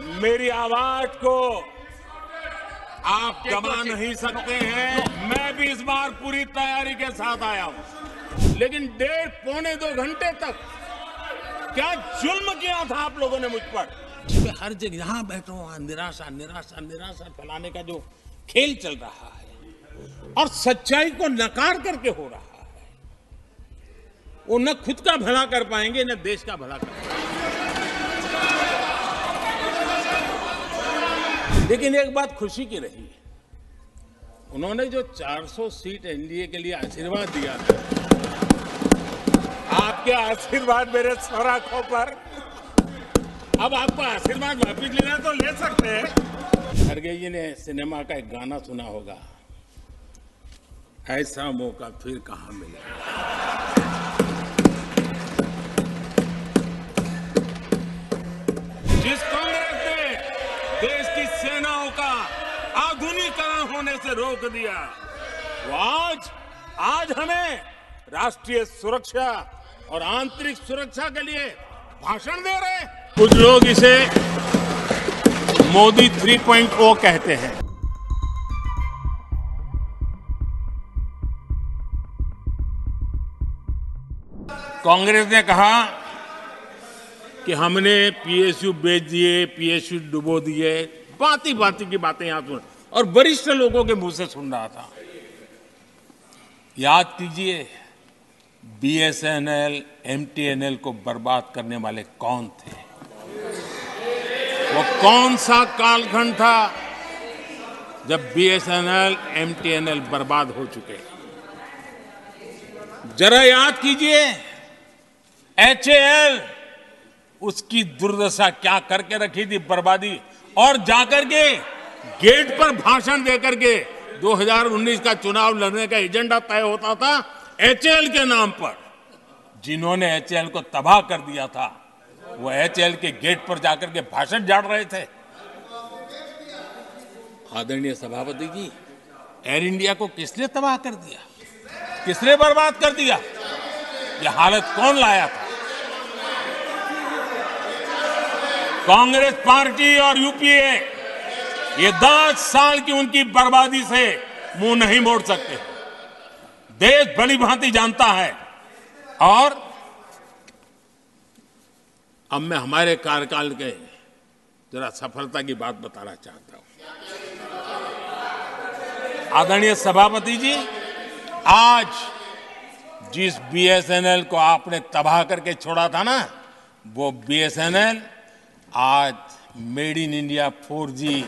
मेरी आवाज को आप दबा नहीं सकते हैं। मैं भी इस बार पूरी तैयारी के साथ आया हूं, लेकिन 1.5-2 घंटे तक क्या जुल्म किया था आप लोगों ने मुझ पर। हर जगह जहां बैठो वहां निराशा निराशा निराशा फैलाने का जो खेल चल रहा है और सच्चाई को नकार करके हो रहा है, वो न खुद का भला कर पाएंगे न देश का भला कर पाएंगे। लेकिन एक बात खुशी की रही, उन्होंने जो 400 सीट एनडीए के लिए आशीर्वाद दिया था, आपके आशीर्वाद मेरे सर आंखों पर, अब आपको आशीर्वाद वापिस लेना तो ले सकते हैं। खड़गे जी ने सिनेमा का एक गाना सुना होगा, ऐसा मौका फिर कहां मिलेगा। जिस कांग्रेस ने देश की सेनाओं का आधुनिकीकरण होने से रोक दिया, वो आज हमें राष्ट्रीय सुरक्षा और आंतरिक सुरक्षा के लिए भाषण दे रहे हैं। कुछ लोग इसे मोदी 3.0 कहते हैं। कांग्रेस ने कहा कि हमने पीएसयू बेच दिए, पीएसयू डुबो दिए, बाती की बातें यहां सुन और वरिष्ठ लोगों के मुंह से सुन रहा था। याद कीजिए, बीएसएनएल, एमटीएनएल को बर्बाद करने वाले कौन थे? वो कौन सा कालखंड था जब बीएसएनएल, एमटीएनएल बर्बाद हो चुके? जरा याद कीजिए, एचएएल उसकी दुर्दशा क्या करके रखी थी, बर्बादी, और जाकर के गेट पर भाषण देकर के 2019 का चुनाव लड़ने का एजेंडा तय होता था एचएएल के नाम पर। जिन्होंने एचएएल को तबाह कर दिया था, वो एचएएल के गेट पर जाकर के भाषण झाड़ रहे थे। आदरणीय सभापति जी, एयर इंडिया को किसने तबाह कर दिया, किसने बर्बाद कर दिया? ये हालत कौन लाया था? कांग्रेस पार्टी और यूपीए ये 10 साल की उनकी बर्बादी से मुंह नहीं मोड़ सकते। देश भली भांति जानता है। और अब मैं हमारे कार्यकाल के जरा सफलता की बात बताना चाहता हूं। आदरणीय सभापति जी, आज जिस बीएसएनएल को आपने तबाह करके छोड़ा था ना, वो बीएसएनएल आज made in India 4G,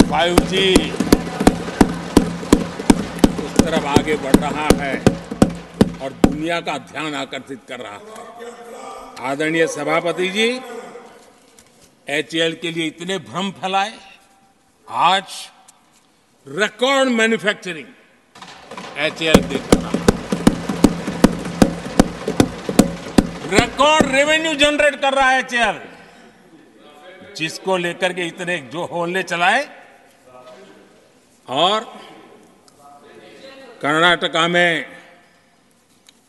5G उस तरफ आगे बढ़ रहा है और दुनिया का ध्यान आकर्षित कर रहा है। आदरणीय सभापति जी, एचएएल के लिए इतने भ्रम फैलाए, आज रिकॉर्ड मैन्युफैक्चरिंग एचएएल देख रहा है, रिकॉर्ड रेवेन्यू जनरेट कर रहा है एचएएल, जिसको लेकर के इतने जो होले चलाए। और कर्नाटका में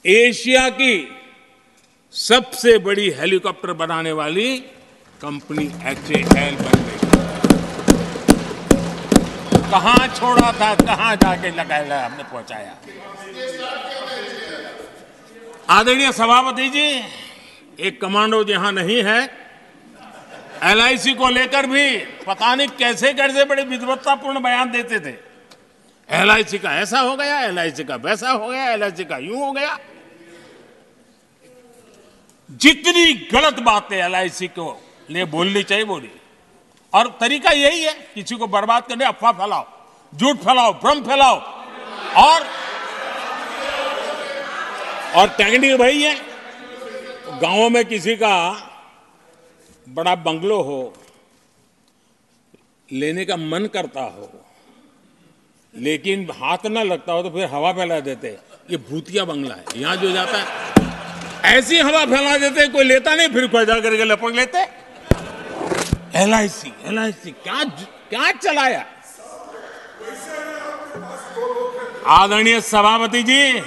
एशिया की सबसे बड़ी हेलीकॉप्टर बनाने वाली कंपनी एचएएल बन गई। कहां छोड़ा था, कहां जाके लगाया, हमने पहुंचाया। आदरणीय सभापति जी, एक कमांडो यहां नहीं है, एलआईसी को लेकर भी पता नहीं कैसे कैसे बड़े विद्वत्तापूर्ण बयान देते थे। एलआईसी का ऐसा हो गया, एलआईसी का वैसा हो गया, एलआईसी का यूं हो गया। जितनी गलत बातें एलआईसी को लिए बोलनी चाहिए बोली, और तरीका यही है, किसी को बर्बाद करने, अफवाह फैलाओ, झूठ फैलाओ, भ्रम फैलाओ। और टेक्निक वही है, गांवों में किसी का बड़ा बंगलो हो, लेने का मन करता हो, लेकिन हाथ ना लगता हो, तो फिर हवा फैला देते, ये भूतिया बंगला है, यहां जो जाता है ऐसी हवा फैला देते, कोई लेता नहीं, फिर पैदा करके लपक लेते। एलआईसी क्या चलाया। आदरणीय सभापति जी,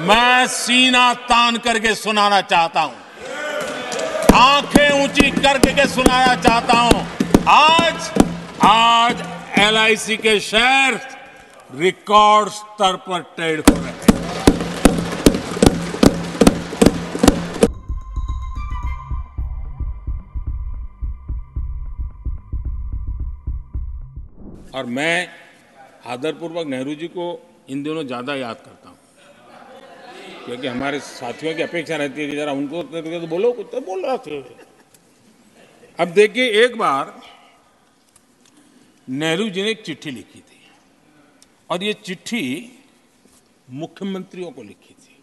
मैं सीना तान करके सुनाना चाहता हूं, आंखें ऊंची करके सुनाना चाहता हूं, आज LIC के शेयर रिकॉर्ड स्तर पर ट्रेड हो रहे हैं। और मैं आदरपूर्वक नेहरू जी को इन दिनों ज्यादा याद करता हूं, क्योंकि हमारे साथियों की अपेक्षा रहती है कि जरा उनको तो बोलो, कुछ तो बोल रहा थे। अब देखिए, एक बार नेहरू जी ने एक चिट्ठी लिखी थी और ये चिट्ठी मुख्यमंत्रियों को लिखी थी।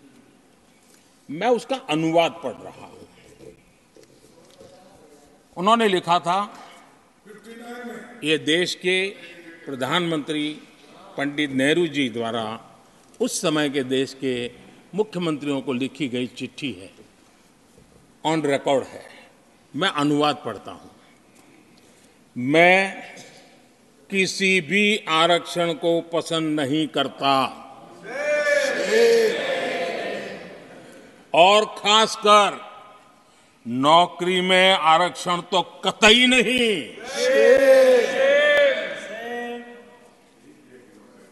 मैं उसका अनुवाद पढ़ रहा हूं। उन्होंने लिखा था, ये देश के प्रधानमंत्री पंडित नेहरू जी द्वारा उस समय के देश के मुख्यमंत्रियों को लिखी गई चिट्ठी है, ऑन रिकॉर्ड है। मैं अनुवाद पढ़ता हूं। मैं किसी भी आरक्षण को पसंद नहीं करता और खासकर नौकरी में आरक्षण तो कतई नहीं।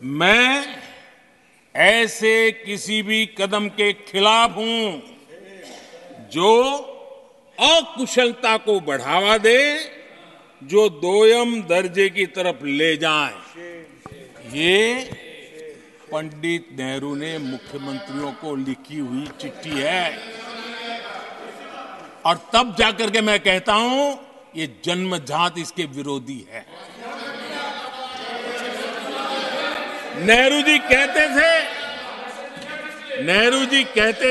मैं ऐसे किसी भी कदम के खिलाफ हूं जो अकुशलता को बढ़ावा दे, जो दोयम दर्जे की तरफ ले जाए। ये पंडित नेहरू ने मुख्यमंत्रियों को लिखी हुई चिट्ठी है। और तब जाकर के मैं कहता हूं, ये जन्मजात इसके विरोधी है। नेहरू जी कहते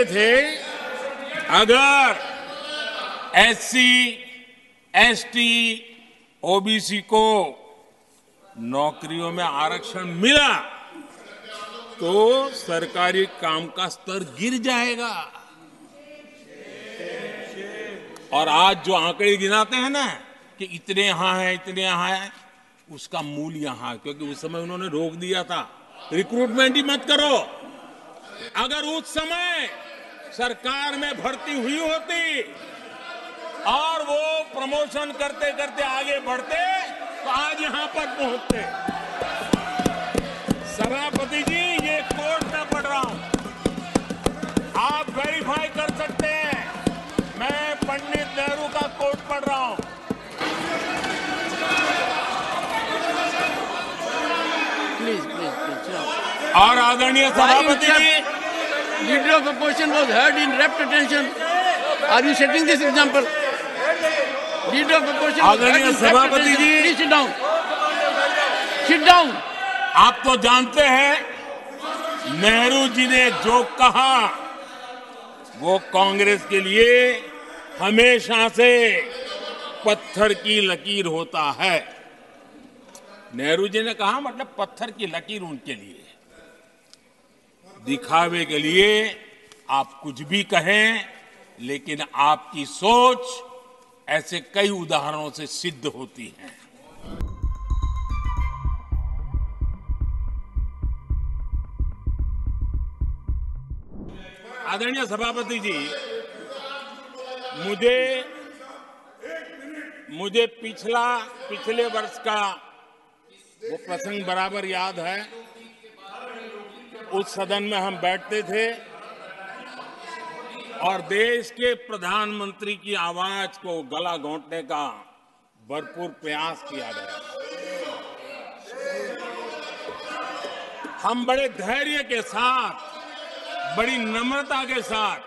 थे, अगर SC, ST, OBC को नौकरियों में आरक्षण मिला तो सरकारी काम का स्तर गिर जाएगा। और आज जो आंकड़े गिनाते हैं ना कि इतने यहां है, इतने यहां है, उसका मूल यहां है, क्योंकि उस समय उन्होंने रोक दिया था, रिक्रूटमेंट ही मत करो। अगर उस समय सरकार में भर्ती हुई होती और वो प्रमोशन करते करते आगे बढ़ते तो आज यहां पर पहुंचते। सभापति जी, ये कोर्ट में पढ़ रहा हूं, आप वेरीफाई कर सकते हैं। मैं पंडित नेहरू का कोर्ट पढ़ रहा हूं। और आदरणीय सभापति जी, leader of opposition was heard in rapt attention. Are you setting this example? Leader of opposition, आदरणीय सभापति जी, please sit down, sit down. आप तो जानते हैं, नेहरू जी ने जो कहा वो कांग्रेस के लिए हमेशा से पत्थर की लकीर होता है। नेहरू जी ने कहा, मतलब पत्थर की लकीर उनके लिए। दिखावे के लिए आप कुछ भी कहें, लेकिन आपकी सोच ऐसे कई उदाहरणों से सिद्ध होती है। आदरणीय सभापति जी, मुझे पिछले वर्ष का वो प्रसंग बराबर याद है। उस सदन में हम बैठते थे और देश के प्रधानमंत्री की आवाज को गला घोंटने का भरपूर प्रयास किया गया। हम बड़े धैर्य के साथ, बड़ी नम्रता के साथ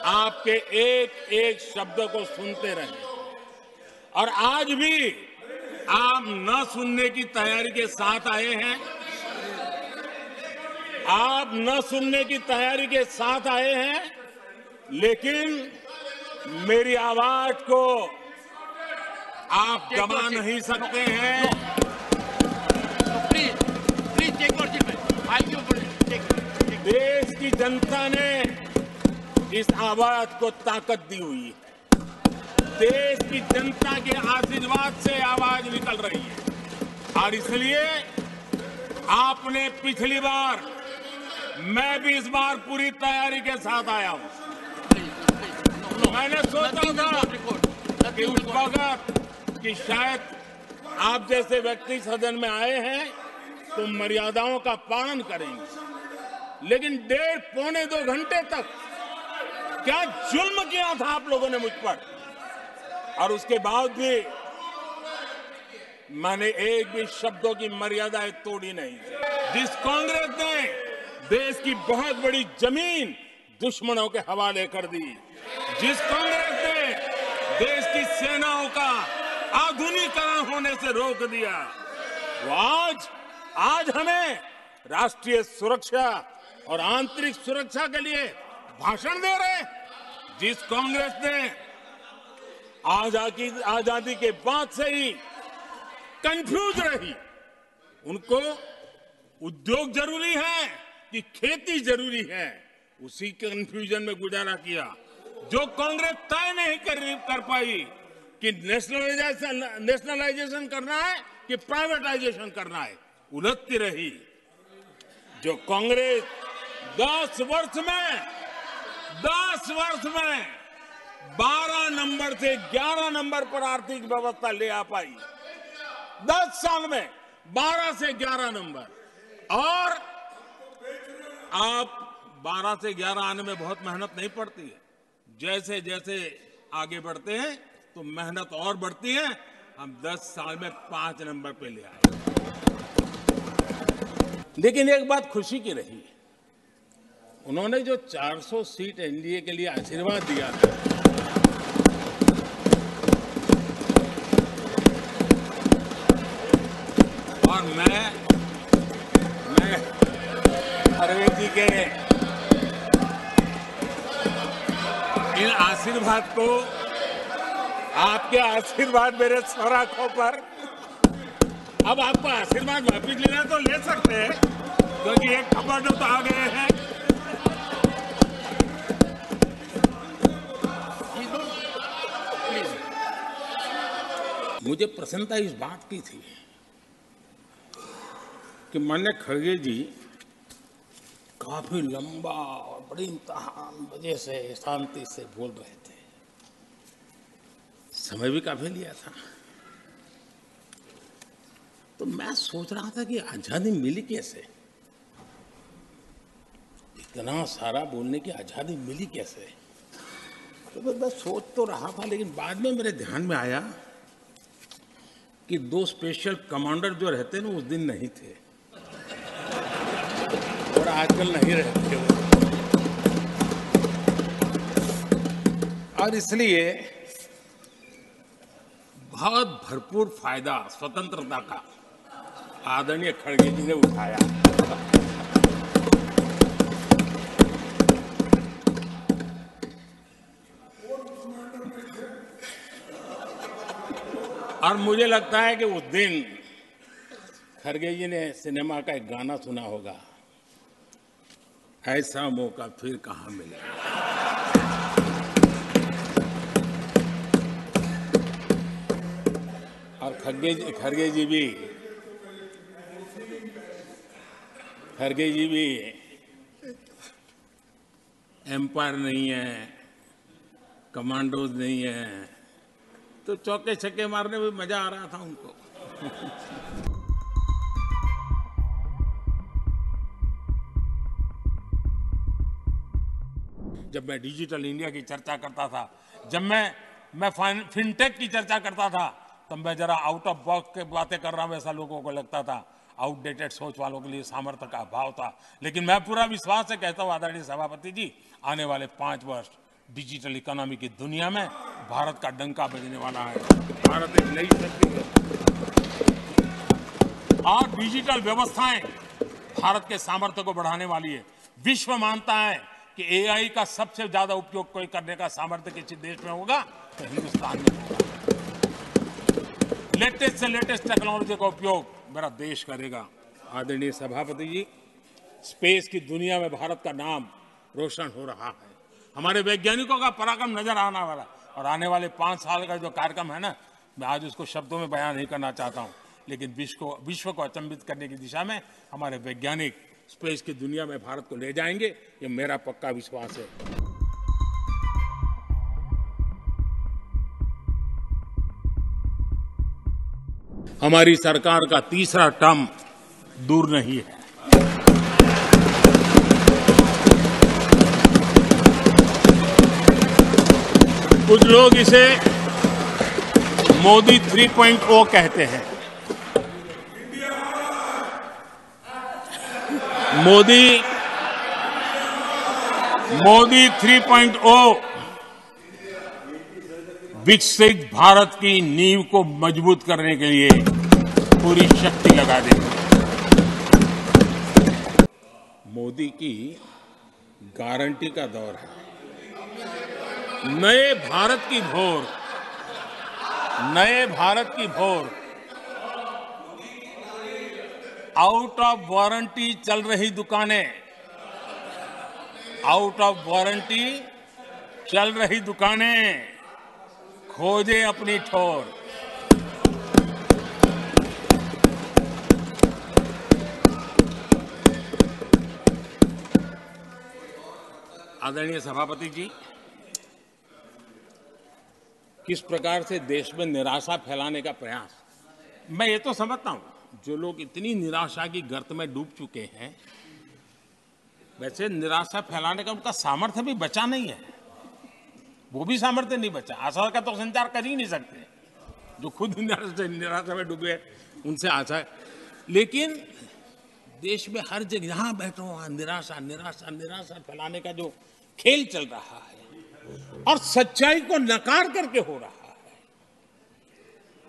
आपके एक एक शब्द को सुनते रहे। और आज भी आप न सुनने की तैयारी के साथ आए हैं। आप न सुनने की तैयारी के साथ आए हैं, लेकिन मेरी आवाज को आप दबा नहीं सकते हैं। देश की जनता ने इस आवाज को ताकत दी हुई है। देश की जनता के आशीर्वाद से आवाज निकल रही है। और इसलिए आपने पिछली बार, मैं भी इस बार पूरी तैयारी के साथ आया हूं। मैंने सोचा था कि उस वक्त कि शायद आप जैसे व्यक्ति सदन में आए हैं तो मर्यादाओं का पालन करेंगे, लेकिन 1.5-2 घंटे तक क्या जुल्म किया था आप लोगों ने मुझ पर, और उसके बाद भी मैंने एक भी शब्दों की मर्यादाएं तोड़ी नहीं। जिस कांग्रेस ने देश की बहुत बड़ी जमीन दुश्मनों के हवाले कर दी, जिस कांग्रेस ने देश की सेनाओं का आधुनिकीकरण होने से रोक दिया, वो आज हमें राष्ट्रीय सुरक्षा और आंतरिक सुरक्षा के लिए भाषण दे रहे। जिस कांग्रेस ने आजादी के बाद से ही कंफ्यूज रही, उनको उद्योग जरूरी है कि खेती जरूरी है, उसी कंफ्यूजन में गुजारा किया। जो कांग्रेस तय नहीं कर पाई कि नेशनलाइजेशन करना है कि प्राइवेटाइजेशन करना है, उलझती रही। जो कांग्रेस 10 वर्ष में 12 नंबर से 11 नंबर पर आर्थिक व्यवस्था ले आ पाई, 10 साल में 12 से 11 नंबर, और आप 12 से 11 आने में बहुत मेहनत नहीं पड़ती है। जैसे जैसे आगे बढ़ते हैं तो मेहनत और बढ़ती है। हम 10 साल में 5 नंबर पे ले आए। लेकिन एक बात खुशी की रही, उन्होंने जो 400 सीट एनडीए के लिए आशीर्वाद दिया था, और मैं खड़गे जी के इन आशीर्वाद को, आपके आशीर्वाद मेरे सर आंखों पर, अब आपको आशीर्वाद वापिस लेना तो ले सकते हैं, क्योंकि एक खबर तो आ गए हैं। मुझे प्रसन्नता इस बात की थी कि माननीय खड़गे जी काफी लंबा और बड़ी इम्तिहान वजह से शांति से बोल रहे थे, समय भी काफी लिया था। तो मैं सोच रहा था कि आजादी मिली कैसे, इतना सारा बोलने की आजादी मिली कैसे। तो मैं सोच तो रहा था, लेकिन बाद में मेरे ध्यान में आया कि 2 स्पेशल कमांडर जो रहते ना उस दिन नहीं थे, और आजकल नहीं रहते वो, और इसलिए बहुत भरपूर फायदा स्वतंत्रता का आदरणीय खड़गे जी ने उठाया। और मुझे लगता है कि उस दिन खड़गे जी ने सिनेमा का एक गाना सुना होगा, ऐसा मौका फिर कहां मिलेगा। और खड़गे जी भी एम्पायर नहीं है, कमांडोज नहीं है, तो चौके छक्के मारने में मजा आ रहा था उनको। जब मैं डिजिटल इंडिया की चर्चा करता था, जब मैं फिनटेक की चर्चा करता था, तब मैं जरा आउट ऑफ बॉक्स के बातें कर रहा हूं, ऐसा लोगों को लगता था। आउटडेटेड सोच वालों के लिए सामर्थ्य का अभाव था। लेकिन मैं पूरा विश्वास से कहता हूं आदरणीय सभापति जी, आने वाले 5 वर्ष डिजिटल इकोनॉमी की दुनिया में भारत का डंका बजने वाला है। भारत एक नई शक्ति है, और डिजिटल व्यवस्थाएं भारत के सामर्थ्य को बढ़ाने वाली है। विश्व मानता है कि एआई का सबसे ज्यादा उपयोग कोई करने का सामर्थ्य किसी देश में होगा तो हिंदुस्तान में होगा। लेटेस्ट से लेटेस्ट टेक्नोलॉजी का उपयोग मेरा देश करेगा। आदरणीय सभापति जी, स्पेस की दुनिया में भारत का नाम रोशन हो रहा है। हमारे वैज्ञानिकों का पराक्रम नजर आने वाला, और आने वाले 5 साल का जो कार्यक्रम है ना, मैं आज उसको शब्दों में बयान नहीं करना चाहता हूं, लेकिन विश्व को अचंभित करने की दिशा में हमारे वैज्ञानिक स्पेस की दुनिया में भारत को ले जाएंगे, ये मेरा पक्का विश्वास है। हमारी सरकार का तीसरा टर्म दूर नहीं है। कुछ लोग इसे मोदी 3.0 कहते हैं। मोदी 3.0 विकसित भारत की नींव को मजबूत करने के लिए पूरी शक्ति लगा देंगे। मोदी की गारंटी का दौर है। नए भारत की भोर आउट ऑफ वारंटी चल रही दुकानें खोजे अपनी ठोर। आदरणीय सभापति जी, किस प्रकार से देश में निराशा फैलाने का प्रयास, मैं ये तो समझता हूं, जो लोग इतनी निराशा की गर्त में डूब चुके हैं, वैसे निराशा फैलाने का उनका सामर्थ्य भी बचा नहीं है। वो भी सामर्थ्य नहीं बचा। आशा का तो संचार कर ही नहीं सकते। जो खुद निराशा में डूबे उनसे आशा है। लेकिन देश में हर जगह जहां बैठो वहां निराशा फैलाने का जो खेल चल रहा है और सच्चाई को नकार करके हो रहा है,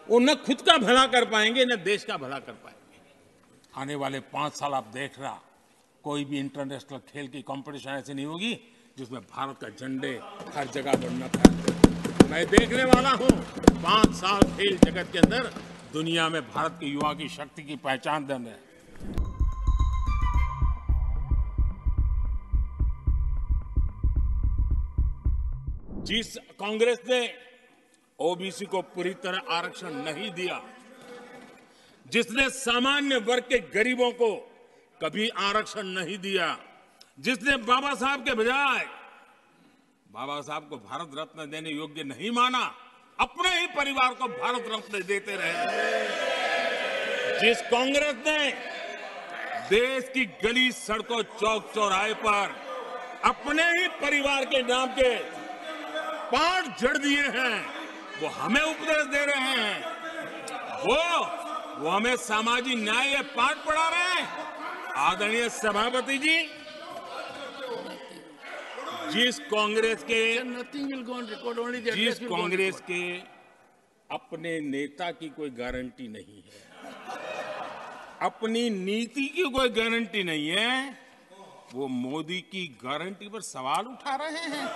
वो न खुद का भला कर पाएंगे न देश का भला कर पाएंगे। आने वाले 5 साल आप देख रहा, कोई भी इंटरनेशनल खेल की कंपटीशन ऐसी नहीं होगी जिसमें भारत का झंडे हर जगह बढ़ना था। मैं देखने वाला हूं 5 साल खेल जगत के अंदर दुनिया में भारत के युवा की शक्ति की पहचान देने। जिस कांग्रेस ने ओबीसी को पूरी तरह आरक्षण नहीं दिया, जिसने सामान्य वर्ग के गरीबों को कभी आरक्षण नहीं दिया, जिसने बाबा साहब के बजाय बाबा साहब को भारत रत्न देने योग्य नहीं माना, अपने ही परिवार को भारत रत्न देते रहे, जिस कांग्रेस ने देश की गली सड़कों चौक चौराहे पर अपने ही परिवार के नाम के पाठ जड़ दिए हैं, वो हमें उपदेश दे रहे हैं, वो हमें सामाजिक न्याय के पाठ पढ़ा रहे हैं। आदरणीय सभापति जी, जिस कांग्रेस के अपने नेता की कोई गारंटी नहीं है, अपनी नीति की कोई गारंटी नहीं है, वो मोदी की गारंटी पर सवाल उठा रहे हैं।